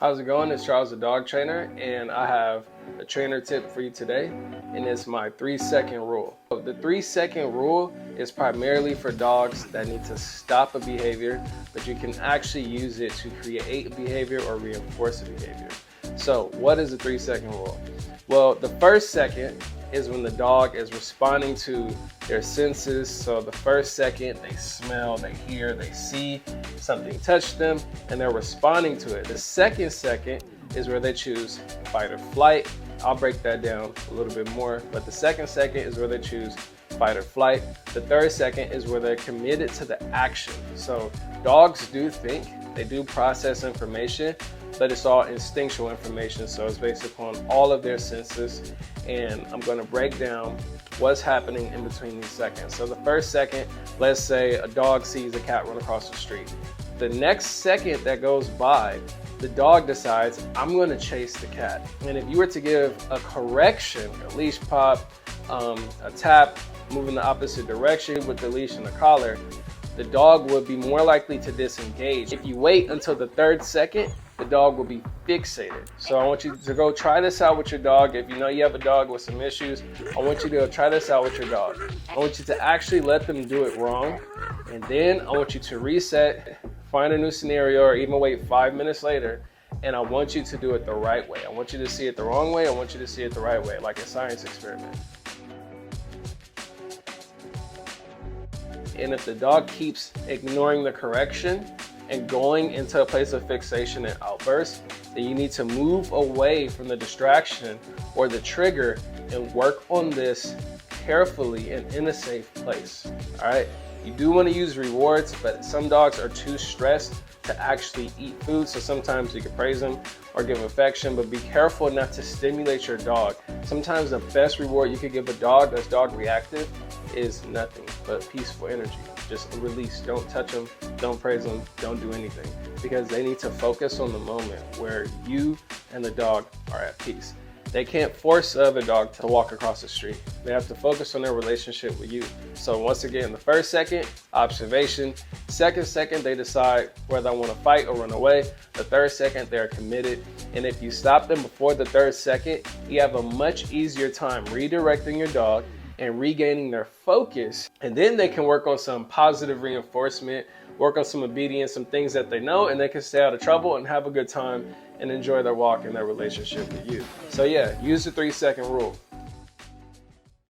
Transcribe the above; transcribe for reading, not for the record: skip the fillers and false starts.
How's it going? It's Charles, the dog trainer, and I have a trainer tip for you today, and it's my 3-second rule. The 3-second rule is primarily for dogs that need to stop a behavior, but you can actually use it to create a behavior or reinforce a behavior. So what is the 3-second rule? Well, the first second is when the dog is responding to their senses. So the first second, they smell, they hear, they see something touch them, and they're responding to it. The second second is where they choose fight or flight. I'll break that down a little bit more, but the second second is where they choose fight or flight. The third second is where they're committed to the action. So dogs do think, they do process information, but it's all instinctual information. So it's based upon all of their senses. And I'm gonna break down what's happening in between these seconds. So the first second, let's say a dog sees a cat run across the street. The next second that goes by, the dog decides, I'm gonna chase the cat. And if you were to give a correction, a leash pop, a tap, move in the opposite direction with the leash and the collar, the dog would be more likely to disengage. If you wait until the third second, the dog will be fixated. So I want you to go try this out with your dog. If you know you have a dog with some issues, I want you to go try this out with your dog. I want you to actually let them do it wrong. And then I want you to reset, find a new scenario, or even wait 5 minutes later. And I want you to do it the right way. I want you to see it the wrong way. I want you to see it the right way, like a science experiment. And if the dog keeps ignoring the correction and going into a place of fixation and outburst, then you need to move away from the distraction or the trigger and work on this carefully and in a safe place. All right, you do want to use rewards, but some dogs are too stressed to actually eat food, so sometimes you can praise them or give affection, but be careful not to stimulate your dog. Sometimes the best reward you could give a dog that's dog reactive is nothing but peaceful energy. Just a release. Don't touch them, don't praise them, don't do anything, because they need to focus on the moment where you and the dog are at peace. They can't force the other dog to walk across the street. They have to focus on their relationship with you. So once again, the first second, observation. Second second, they decide whether I want to fight or run away. The third second, they're committed. And if you stop them before the third second, you have a much easier time redirecting your dog and regaining their focus. And then they can work on some positive reinforcement, work on some obedience, some things that they know, and they can stay out of trouble and have a good time and enjoy their walk and their relationship with you. So yeah, use the 3-second rule.